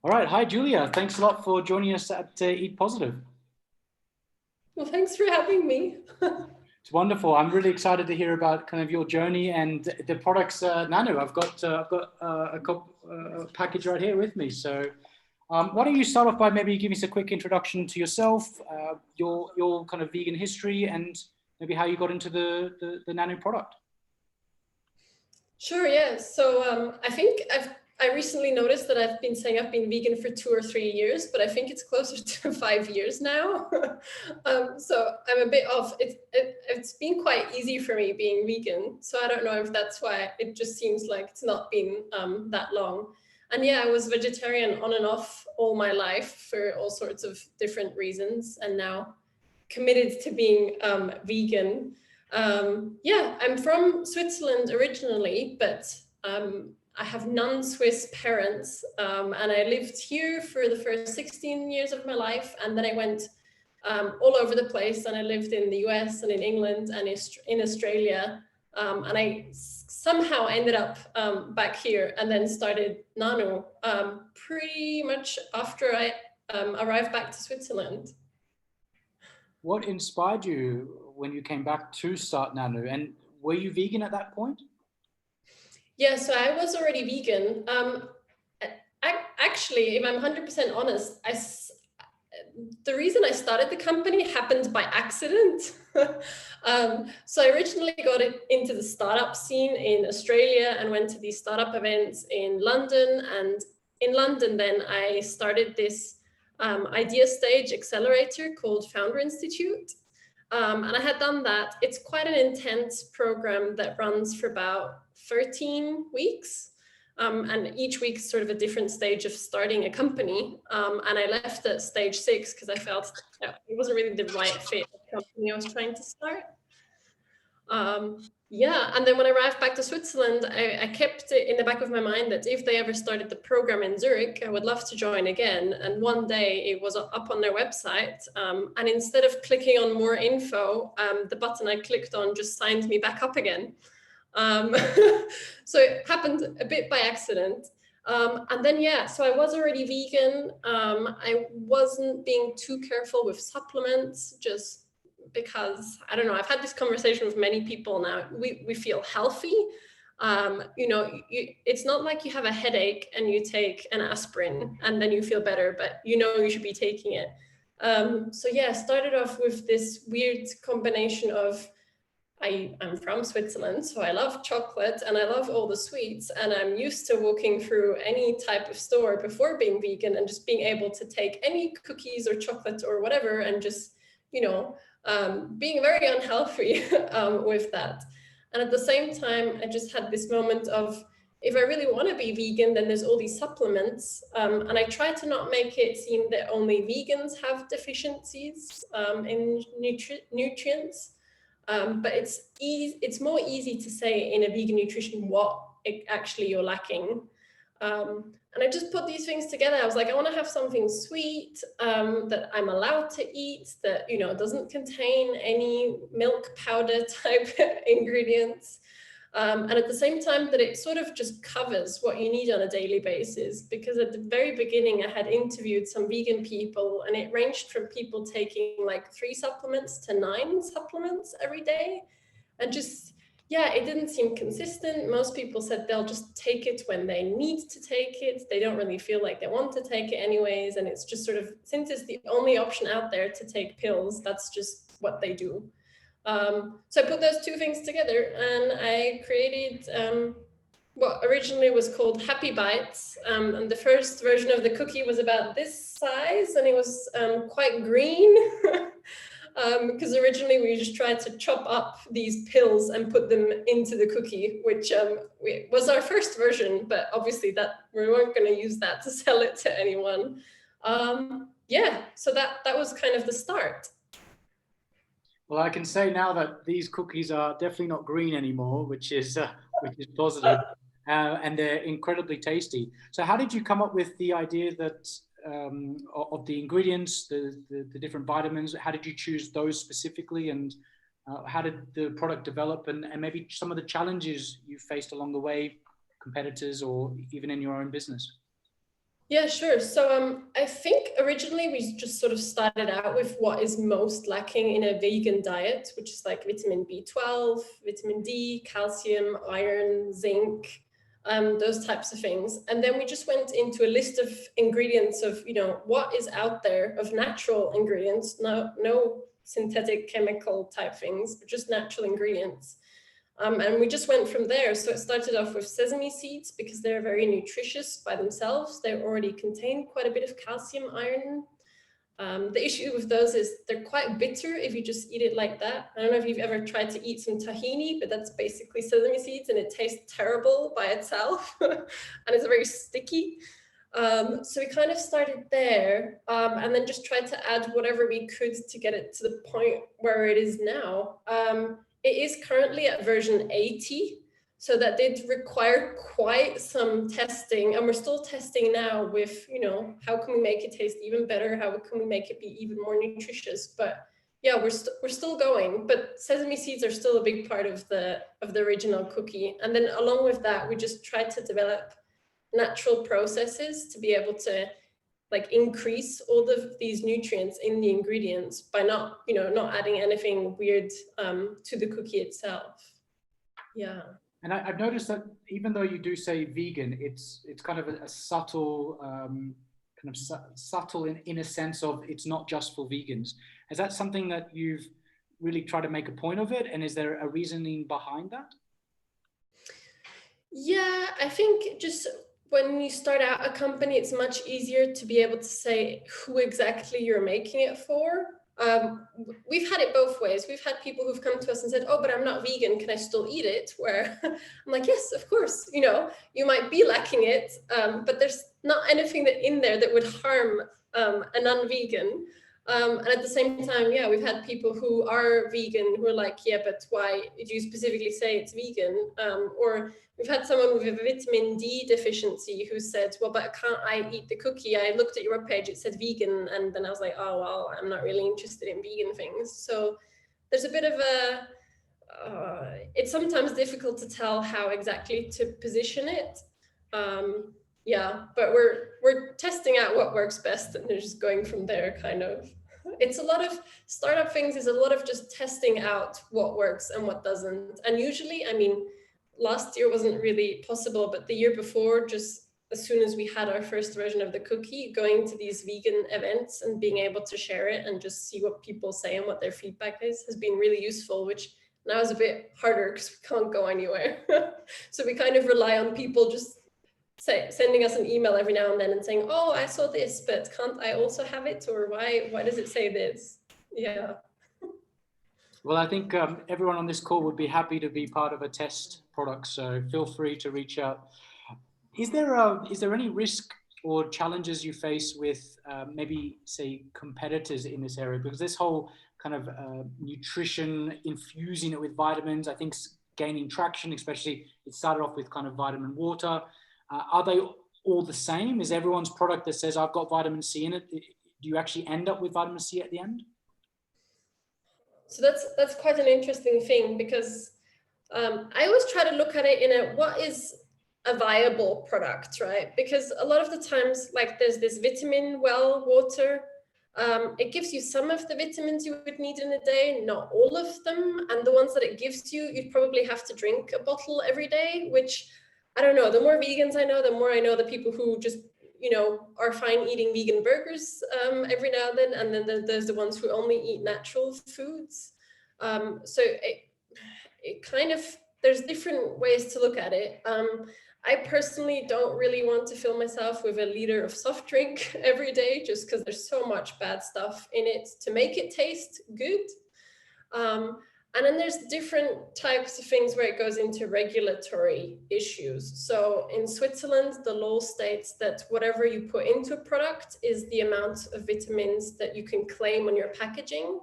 All right. Hi, Julia. Thanks a lot for joining us at Eat Positive. Well, thanks for having me. It's wonderful. I'm really excited to hear about kind of your journey and the products. Naanu, I've got a package right here with me. So, why don't you start off by maybe giving us a quick introduction to yourself, your kind of vegan history, and maybe how you got into the Naanu product. Sure, yeah. So I think I recently noticed that I've been saying I've been vegan for 2 or 3 years, but I think it's closer to 5 years now. So I'm a bit off. It's been quite easy for me being vegan. So I don't know if that's why it just seems like it's not been that long. And yeah, I was vegetarian on and off all my life for all sorts of different reasons, and now committed to being vegan. Yeah, I'm from Switzerland originally, but I have non-Swiss parents, and I lived here for the first 16 years of my life, and then I went all over the place, and I lived in the US and in England and in Australia, and I somehow ended up back here, and then started Naanu pretty much after I arrived back to Switzerland. What inspired you when you came back to start Naanu? And were you vegan at that point? Yeah, so I was already vegan. Actually, if I'm 100% honest, the reason I started the company happened by accident. So I originally got into the startup scene in Australia and went to these startup events in London. And in London, then I started this idea stage accelerator called Founder Institute. And I had done that. It's quite an intense program that runs for about 13 weeks. And each week is sort of a different stage of starting a company. And I left at stage 6 because I felt it wasn't really the right fit of the company I was trying to start. Yeah, and then when I arrived back to Switzerland, I kept it in the back of my mind that if they ever started the program in Zurich, I would love to join again. And one day it was up on their website, and instead of clicking on more info, the button I clicked on just signed me back up again. So it happened a bit by accident. And then, yeah, so I was already vegan. I wasn't being too careful with supplements, just because, I don't know, I've had this conversation with many people now. We feel healthy. It's not like you have a headache and you take an aspirin and then you feel better, but you should be taking it. So yeah, started off with this weird combination of I'm from Switzerland, so I love chocolate and I love all the sweets, and I'm used to walking through any type of store before being vegan and just being able to take any cookies or chocolate or whatever and just, being very unhealthy with that. And at the same time, I just had this moment of, if I really want to be vegan, then there's all these supplements. And I try to not make it seem that only vegans have deficiencies in nutrients. But it's more easy to say in a vegan nutrition what actually you're lacking. And I just put these things together. I was like, I want to have something sweet that I'm allowed to eat, that doesn't contain any milk powder type ingredients. And at the same time that it sort of just covers what you need on a daily basis. Because at the very beginning, I had interviewed some vegan people, and it ranged from people taking like 3 supplements to 9 supplements every day. And just, yeah, it didn't seem consistent. Most people said they'll just take it when they need to take it. They don't really feel like they want to take it anyways. And it's just sort of, since it's the only option out there to take pills, that's just what they do. So I put those 2 things together, and I created what originally was called Happy Bites. And the first version of the cookie was about this size, and it was quite green. Because originally we just tried to chop up these pills and put them into the cookie, which was our first version, but obviously that we weren't going to use that to sell it to anyone. Yeah, so that was kind of the start. Well, I can say now that these cookies are definitely not green anymore, which is positive, and they're incredibly tasty. So, how did you come up with the idea that of the ingredients, the different vitamins? How did you choose those specifically, and how did the product develop, and maybe some of the challenges you faced along the way, competitors or even in your own business? Yeah, sure. So I think originally we just sort of started out with what is most lacking in a vegan diet, which is like vitamin B12, vitamin D, calcium, iron, zinc, those types of things. And then we just went into a list of ingredients of, what is out there of natural ingredients, no synthetic chemical type things, but just natural ingredients. And we just went from there. So it started off with sesame seeds because they're very nutritious by themselves. They already contain quite a bit of calcium, iron. The issue with those is they're quite bitter if you just eat it like that. I don't know if you've ever tried to eat some tahini, but that's basically sesame seeds and it tastes terrible by itself and it's very sticky. So we kind of started there and then just tried to add whatever we could to get it to the point where it is now. It is currently at version 80, so that did require quite some testing, and we're still testing now with, how can we make it taste even better? How can we make it be even more nutritious? But yeah, we're still going, but sesame seeds are still a big part of the original cookie. And then along with that, we just tried to develop natural processes to be able to like increase all of these nutrients in the ingredients by not adding anything weird to the cookie itself. Yeah. And I've noticed that even though you do say vegan, it's kind of a subtle, subtle in a sense of it's not just for vegans. Is that something that you've really tried to make a point of it? And is there a reasoning behind that? Yeah, I think just when you start out a company, it's much easier to be able to say who exactly you're making it for. We've had it both ways. We've had people who've come to us and said, "Oh, but I'm not vegan. Can I still eat it?" Where I'm like, "Yes, of course. You might be lacking it, but there's not anything in there that would harm a non-vegan." And at the same time, yeah, we've had people who are vegan who are like, "Yeah, but why did you specifically say it's vegan?" Or we've had someone with a vitamin D deficiency who said, "Well, but can't I eat the cookie? I looked at your webpage, it said vegan." And then I was like, "Oh, well, I'm not really interested in vegan things." So there's a bit of it's sometimes difficult to tell how exactly to position it. Yeah, but we're testing out what works best and they're just going from there, kind of. It's a lot of startup things, is a lot of just testing out what works and what doesn't. And usually, I mean, last year wasn't really possible, but the year before, just as soon as we had our first version of the cookie, going to these vegan events and being able to share it and just see what people say and what their feedback is has been really useful, which now is a bit harder because we can't go anywhere. So we kind of rely on people just sending us an email every now and then and saying, "Oh, I saw this, but can't I also have it?" Or why does it say this? Yeah. Well, I think everyone on this call would be happy to be part of a test product, so feel free to reach out. Is there any risk or challenges you face with maybe, say, competitors in this area? Because this whole kind of nutrition, infusing it with vitamins, I think gaining traction, especially it started off with kind of vitamin water. Are they all the same? Is everyone's product that says, "I've got vitamin C in it," do you actually end up with vitamin C at the end? So that's quite an interesting thing, because I always try to look at it in what is a viable product, right? Because a lot of the times, like there's this vitamin well water, it gives you some of the vitamins you would need in a day, not all of them. And the ones that it gives you, you'd probably have to drink a bottle every day, which I don't know. The more vegans I know, the more I know the people who just are fine eating vegan burgers every now and then. And then there's the ones who only eat natural foods. So it kind of, there's different ways to look at it. I personally don't really want to fill myself with a liter of soft drink every day, just because there's so much bad stuff in it to make it taste good. And then there's different types of things where it goes into regulatory issues. So in Switzerland, the law states that whatever you put into a product is the amount of vitamins that you can claim on your packaging.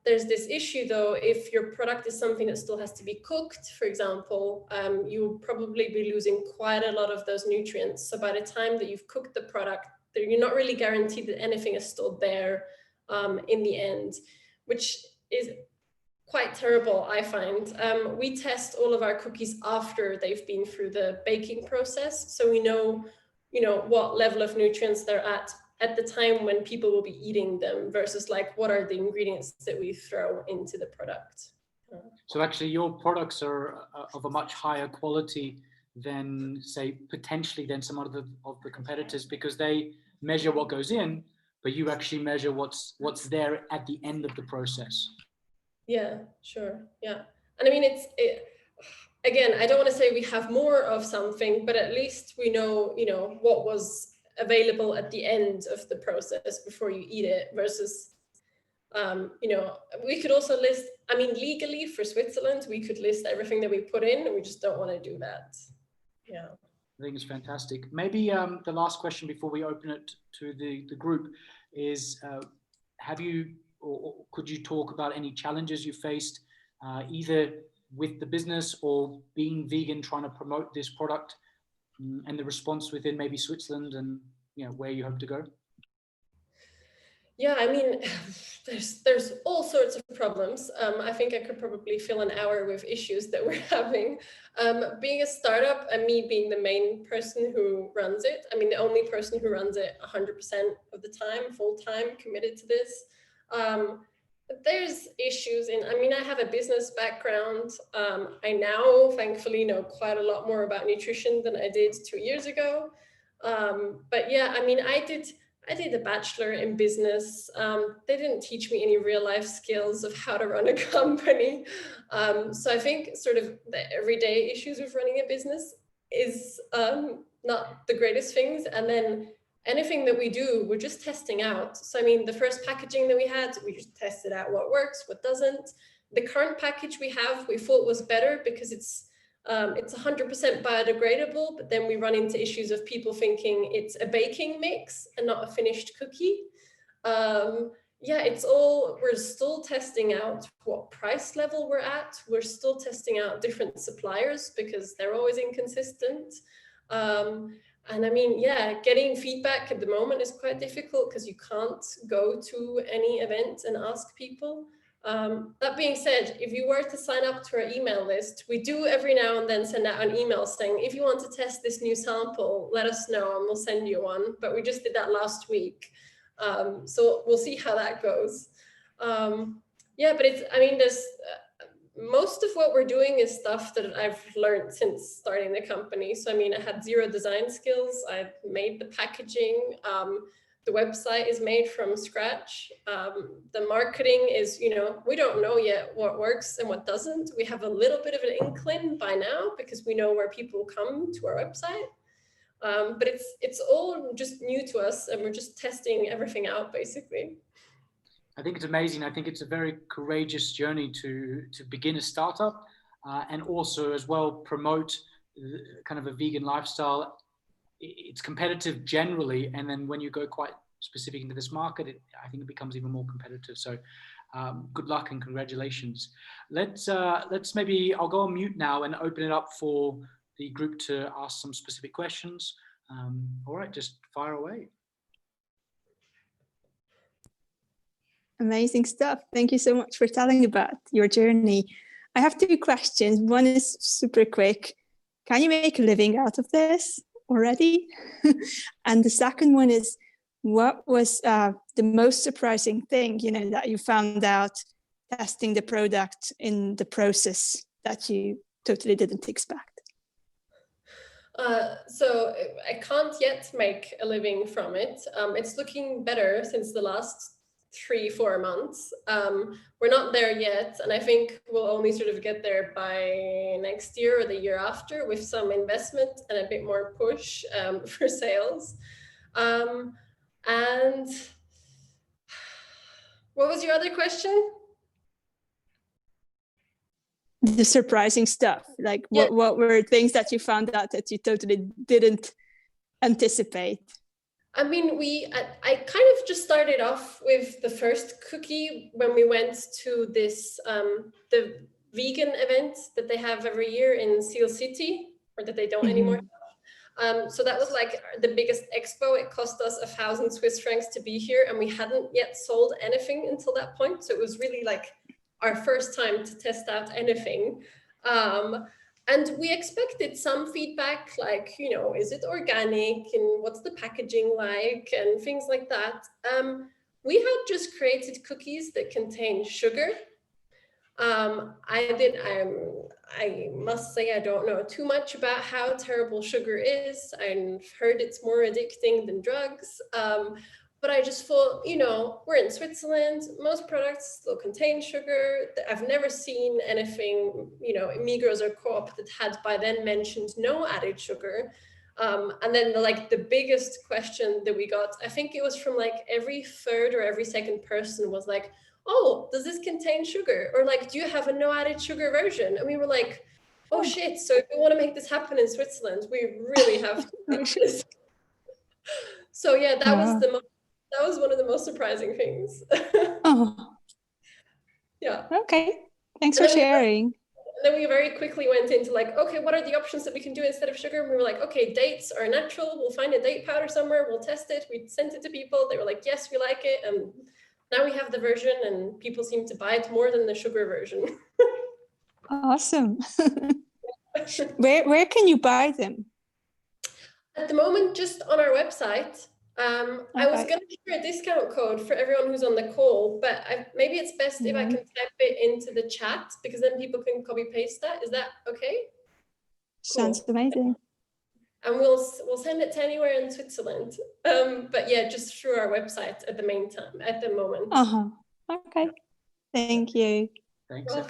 There's this issue though, if your product is something that still has to be cooked, for example, you'll probably be losing quite a lot of those nutrients. So by the time that you've cooked the product, you're not really guaranteed that anything is still there in the end, which is quite terrible, I find. We test all of our cookies after they've been through the baking process. So we know, you know, what level of nutrients they're at the time when people will be eating them versus like what are the ingredients that we throw into the product. So actually your products are of a much higher quality than, say, potentially than some other of the competitors, because they measure what goes in, but you actually measure what's there at the end of the process. Yeah, sure. Yeah. And I mean, again, I don't want to say we have more of something, but at least we know, you know, what was available at the end of the process before you eat it versus, you know, we could also list, I mean, legally for Switzerland, we could list everything that we put in, and we just don't want to do that. Yeah. I think it's fantastic. Maybe the last question before we open it to the group is, have you, or could you talk about any challenges you faced either with the business or being vegan, trying to promote this product, and the response within maybe Switzerland and, you know, where you hope to go? Yeah, I mean, there's all sorts of problems. I think I could probably fill an hour with issues that we're having. Being a startup and me being the main person who runs it, I mean, the only person who runs it 100% of the time, full time, committed to this. There's issues in, I mean, I have a business background. I now, thankfully, know quite a lot more about nutrition than I did 2 years ago. But yeah, I mean, I did a bachelor in business. They didn't teach me any real life skills of how to run a company. So I think sort of the everyday issues with running a business is not the greatest things. And then anything that we do, we're just testing out. So I mean, the first packaging that we had, we just tested out what works, what doesn't. The current package we have, we thought was better because it's 100% biodegradable, but then we run into issues of people thinking it's a baking mix and not a finished cookie. Yeah, we're still testing out what price level we're at. We're still testing out different suppliers because they're always inconsistent. And I mean, yeah, getting feedback at the moment is quite difficult because you can't go to any event and ask people. That being said, if you were to sign up to our email list, we do every now and then send out an email saying, if you want to test this new sample, let us know and we'll send you one. But we just did that last week. So we'll see how that goes. Yeah, but I mean, there's most of what we're doing is stuff that I've learned since starting the company. So, I mean, I had zero design skills. I made the packaging. The website is made from scratch. The marketing is, you know, we don't know yet what works and what doesn't. We have a little bit of an inkling by now because we know where people come to our website. But it's all just new to us and we're just testing everything out, basically. I think it's amazing. I think it's a very courageous journey to begin a startup and also as well promote kind of a vegan lifestyle. It's competitive generally, and then when you go quite specific into this market, I think it becomes even more competitive. So good luck and congratulations. Let's maybe, I'll go on mute now and open it up for the group to ask some specific questions. All right, just fire away. Amazing stuff. Thank you so much for telling about your journey. I have 2 questions. One is super quick. Can you make a living out of this already? And the second one is, what was the most surprising thing, you know, that you found out testing the product in the process that you totally didn't expect? So I can't yet make a living from it. It's looking better since the last 3-4 months. We're not there yet, and I think we'll only sort of get there by next year or the year after with some investment and a bit more push for sales. And what was your other question? The surprising stuff, like Yeah. what were things that you found out that you totally didn't anticipate? I mean, I kind of just started off with the first cookie when we went to this, the vegan event that they have every year in Seal City, or that they don't anymore. So that was like the biggest expo. It cost us 1,000 Swiss francs to be here, and we hadn't yet sold anything until that point. So it was really like our first time to test out anything. And we expected some feedback, like, you know, is it organic and what's the packaging like and things like that. We had just created cookies that contain sugar. I must say I don't know too much about how terrible sugar is. I've heard it's more addicting than drugs. But I just thought, you know, we're in Switzerland, most products still contain sugar. I've never seen anything, you know, in Migros or Co-op that had by then mentioned no added sugar. And then the biggest question that we got, I think it was from like every third or every second person was like, oh, does this contain sugar? Or like, do you have a no added sugar version? And we were like, oh shit, so if we want to make this happen in Switzerland, we really have to do this. So yeah, that was one of the most surprising things. Oh. Yeah. Okay. Thanks for sharing. Then we very quickly went into like, okay, what are the options that we can do instead of sugar? And we were like, okay, dates are natural. We'll find a date powder somewhere. We'll test it. We sent it to people. They were like, yes, we like it. And now we have the version and people seem to buy it more than the sugar version. Awesome. Where can you buy them? At the moment, just on our website. I was going to share a discount code for everyone who's on the call, but maybe it's best if I can type it into the chat because then people can copy paste that. Is that okay? Sounds amazing. And we'll send it to anywhere in Switzerland. But yeah, just through our website at the moment. Okay. Thank you. Thanks. Well,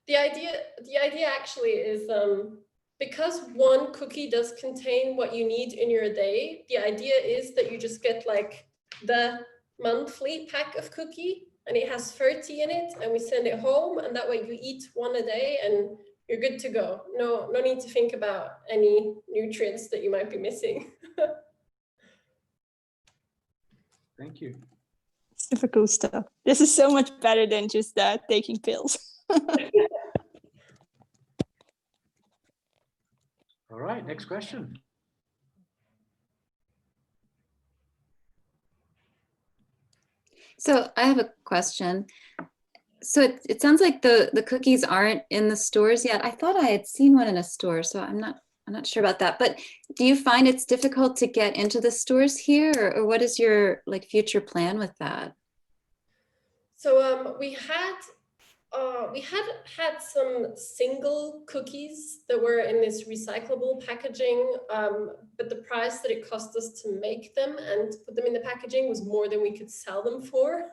the idea actually is because one cookie does contain what you need in your day, the idea is that you just get like the monthly pack of cookie and it has 30 in it and we send it home and that way you eat one a day and you're good to go. No need to think about any nutrients that you might be missing. Thank you. Super cool stuff. This is so much better than just taking pills. All right, next question. So I have a question. So it sounds like the cookies aren't in the stores yet. I thought I had seen one in a store, so I'm not sure about that. But do you find it's difficult to get into the stores here, or what is your like future plan with that? So we had some single cookies that were in this recyclable packaging, but the price that it cost us to make them and put them in the packaging was more than we could sell them for.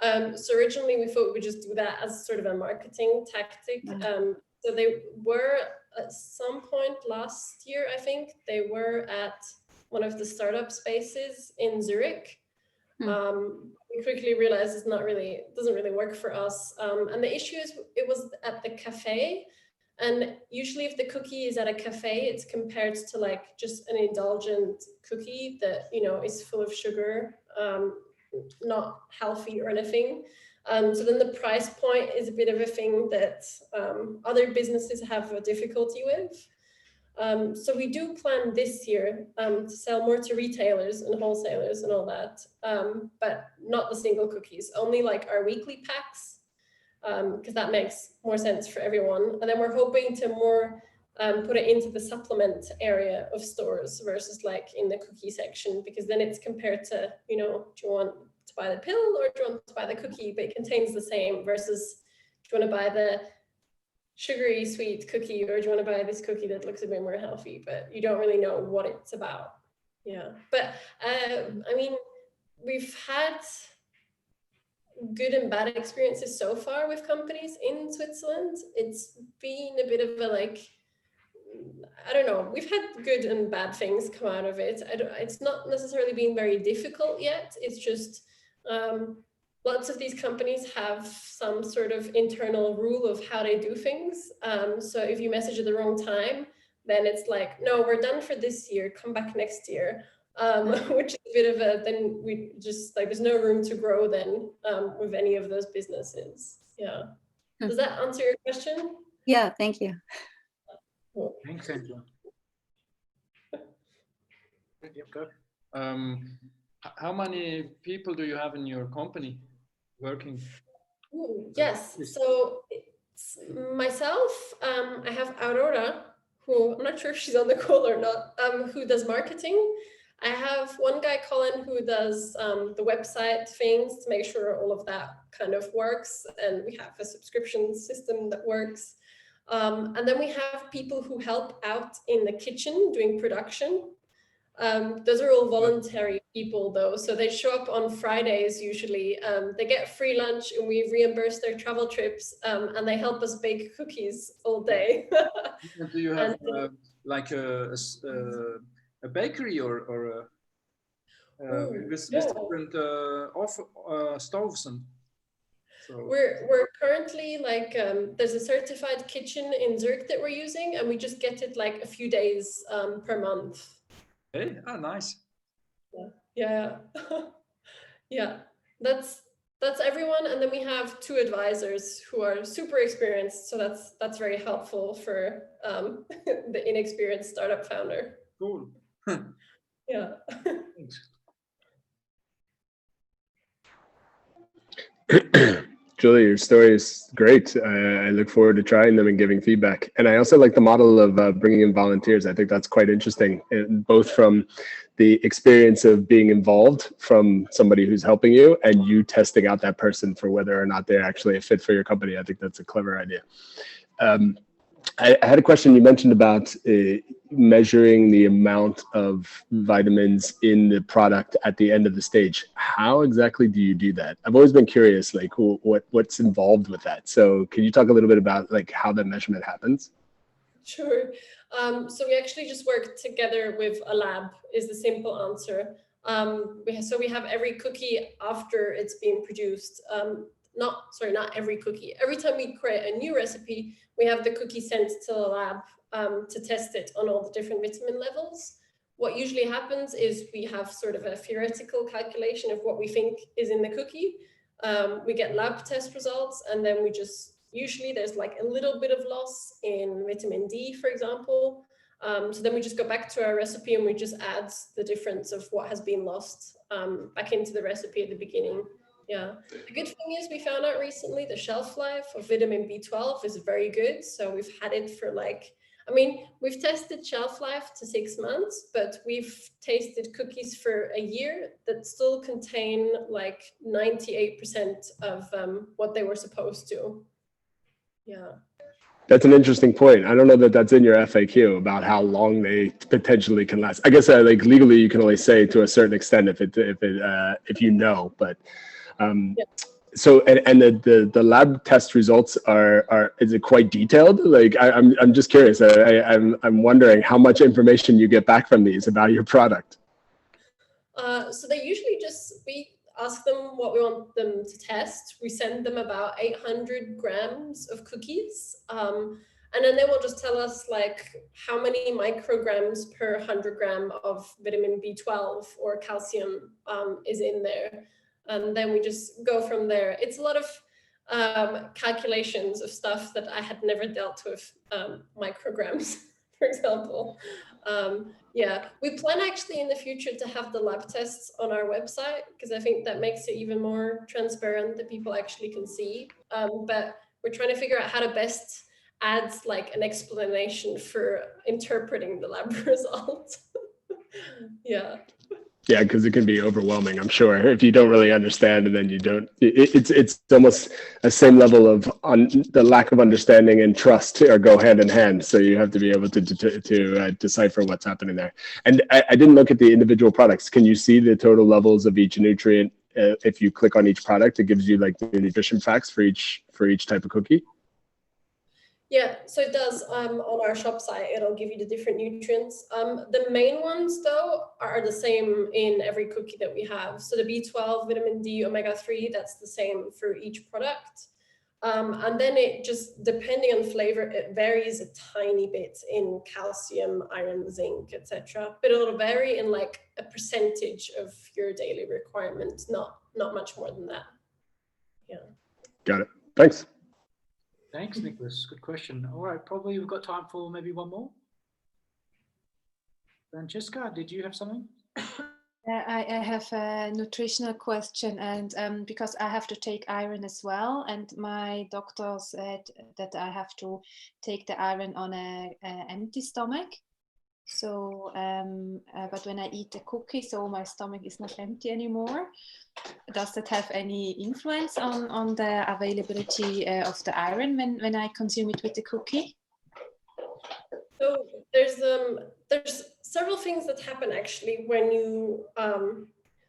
So originally we thought we would just do that as sort of a marketing tactic. So they were at some point last year, I think, they were at one of the startup spaces in Zurich. We quickly realized it doesn't really work for us. And the issue is it was at the cafe. And usually if the cookie is at a cafe, it's compared to like just an indulgent cookie that, you know, is full of sugar, not healthy or anything. So then the price point is a bit of a thing that other businesses have a difficulty with. So we do plan this year to sell more to retailers and wholesalers and all that, but not the single cookies, only like our weekly packs, because that makes more sense for everyone. And then we're hoping to more put it into the supplement area of stores versus like in the cookie section, because then it's compared to, you know, do you want to buy the pill or do you want to buy the cookie, but it contains the same versus do you want to buy the sugary sweet cookie or do you want to buy this cookie that looks a bit more healthy, but you don't really know what it's about. Yeah, but I mean, we've had good and bad experiences so far with companies in Switzerland. It's been a bit of a like, I don't know, we've had good and bad things come out of it. It's not necessarily been very difficult yet. It's just lots of these companies have some sort of internal rule of how they do things. So if you message at the wrong time, then it's like, no, we're done for this year, come back next year. Which is a bit of a, then we just like, there's no room to grow then with any of those businesses. Yeah. Does that answer your question? Yeah, thank you. Cool. Thanks, Angela. Yep, go. How many people do you have in your company working? Ooh, yes. So Myself, I have Aurora, who I'm not sure if she's on the call or not, who does marketing. I have one guy, Colin, who does the website things to make sure all of that kind of works, and we have a subscription system that works. And then we have people who help out in the kitchen doing production. Those are all voluntary people though, so they show up on Fridays usually. They get free lunch and we reimburse their travel trips, and they help us bake cookies all day. And do you have like a bakery or with different stoves and so? We're currently like there's a certified kitchen in Zurich that we're using, and we just get it like a few days per month. Hey, nice. Yeah. Yeah, that's everyone, and then we have 2 advisors who are super experienced, so that's very helpful for the inexperienced startup founder. Cool. Yeah. Julia, your story is great. I look forward to trying them and giving feedback. And I also like the model of bringing in volunteers. I think that's quite interesting, both from the experience of being involved from somebody who's helping you and you testing out that person for whether or not they're actually a fit for your company. I think that's a clever idea. I had a question. You mentioned about measuring the amount of vitamins in the product at the end of the stage. How exactly do you do that? I've always been curious, like what's involved with that. So can you talk a little bit about like how that measurement happens? Sure. So we actually just work together with a lab is the simple answer. We have every cookie after it's been produced. Not every cookie. Every time we create a new recipe, we have the cookie sent to the lab to test it on all the different vitamin levels. What usually happens is we have sort of a theoretical calculation of what we think is in the cookie. We get lab test results, and then we just, usually there's like a little bit of loss in vitamin D, for example. So then we just go back to our recipe and we just add the difference of what has been lost back into the recipe at the beginning. Yeah. The good thing is we found out recently the shelf life of vitamin B12 is very good. So we've had it for we've tested shelf life to 6 months, but we've tasted cookies for a year that still contain like 98% of what they were supposed to. Yeah. That's an interesting point. I don't know that that's in your FAQ about how long they potentially can last. I guess like legally you can only say to a certain extent if you know, but so and the lab test results is it quite detailed? Like I'm just curious. I'm wondering how much information you get back from these about your product. So they usually we ask them what we want them to test. We send them about 800 grams of cookies. And then they will just tell us like how many micrograms per 100 gram of vitamin B12 or calcium is in there. And then we just go from there. It's a lot of calculations of stuff that I had never dealt with, micrograms, for example. Yeah, we plan actually in the future to have the lab tests on our website because I think that makes it even more transparent that people actually can see. But we're trying to figure out how to best add like an explanation for interpreting the lab result. Yeah. Yeah, because it can be overwhelming, I'm sure, if you don't really understand and then you don't. It's almost a same level of the lack of understanding and trust go hand in hand. So you have to be able to decipher what's happening there. And I didn't look at the individual products. Can you see the total levels of each nutrient if you click on each product? It gives you like the nutrition facts for each type of cookie. Yeah, so it does on our shop site, it'll give you the different nutrients. The main ones though are the same in every cookie that we have. So the B12, vitamin D, omega-3, that's the same for each product. And then it just, depending on flavor, it varies a tiny bit in calcium, iron, zinc, etc. But it'll vary in like a percentage of your daily requirement, not much more than that. Yeah. Got it. Thanks. Thanks, Nicholas. Good question. All right, probably we've got time for maybe one more. Francesca, did you have something? I have a nutritional question, and because I have to take iron as well, and my doctor said that I have to take the iron on a empty stomach. So, but when I eat a cookie, so my stomach is not empty anymore. Does that have any influence on the availability of the iron when I consume it with the cookie? So there's several things that happen actually when you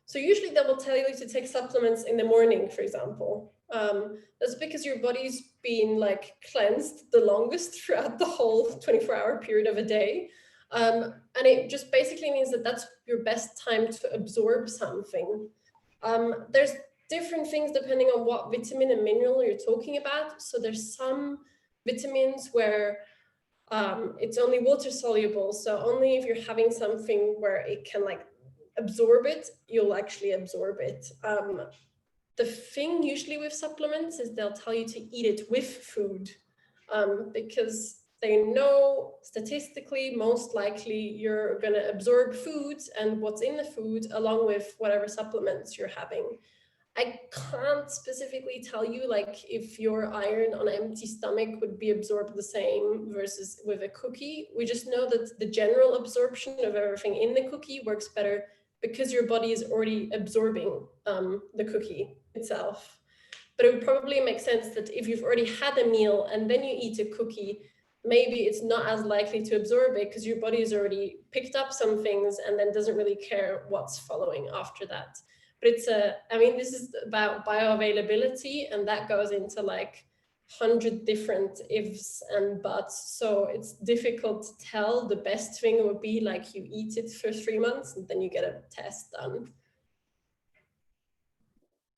so usually they will tell you to take supplements in the morning, for example. That's because your body's been like cleansed the longest throughout the whole 24-hour period of a day. And it just basically means that that's your best time to absorb something. There's different things depending on what vitamin and mineral you're talking about. So there's some vitamins where it's only water soluble. So only if you're having something where it can like absorb it, you'll actually absorb it. The thing usually with supplements is they'll tell you to eat it with food because they know statistically most likely you're going to absorb foods and what's in the food along with whatever supplements you're having. I can't specifically tell you like if your iron on an empty stomach would be absorbed the same versus with a cookie. We just know that the general absorption of everything in the cookie works better because your body is already absorbing the cookie itself. But it would probably make sense that if you've already had a meal and then you eat a cookie, maybe it's not as likely to absorb it because your body has already picked up some things and then doesn't really care what's following after that. But it's I mean, this is about bioavailability, and that goes into like 100 different ifs and buts. So it's difficult to tell. The best thing would be like you eat it for 3 months and then you get a test done.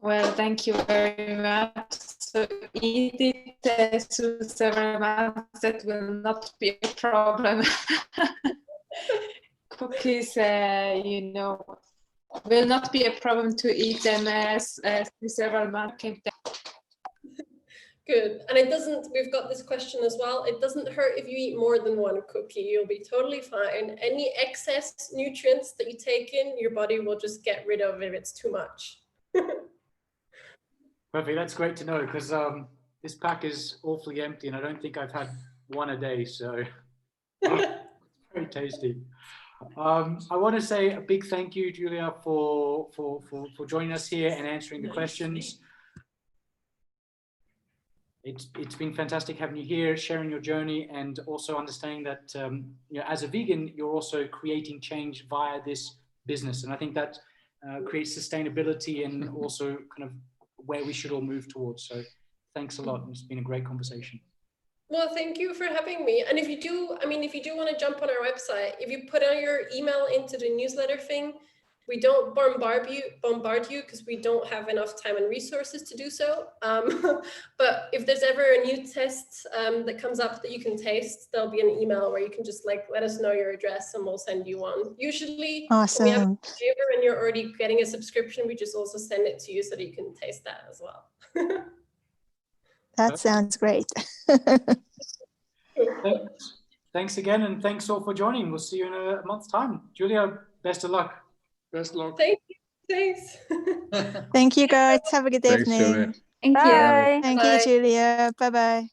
Well, thank you very much. So eat it several months, that will not be a problem. Cookies, you know, will not be a problem to eat them as several months. Good. And it doesn't, we've got this question as well. It doesn't hurt if you eat more than one cookie. You'll be totally fine. Any excess nutrients that you take in, your body will just get rid of if it's too much. Perfect. That's great to know because this pack is awfully empty and I don't think I've had one a day. So it's very tasty. I want to say a big thank you, Julia, for joining us here and answering the questions. It's been fantastic having you here, sharing your journey, and also understanding that you know, as a vegan, you're also creating change via this business, and I think that creates sustainability and also kind of where we should all move towards. So, thanks a lot. It's been a great conversation. Well, thank you for having me. And if you do, I mean, if you do want to jump on our website, if you put on your email into the newsletter thing, we don't bombard you because we don't have enough time and resources to do so. But if there's ever a new test that comes up that you can taste, there'll be an email where you can just like let us know your address and we'll send you one. Usually, Awesome. when we have a flavor and you're already getting a subscription, we just also send it to you so that you can taste that as well. That sounds great. Thanks again, and thanks all for joining. We'll see you in a month's time. Julia, best of luck. Best luck. Thank you. Thanks. Thank you, guys. Have a good Thanks, evening. Julia. Thank Bye. you. Thank Bye. you, Julia. Bye-bye.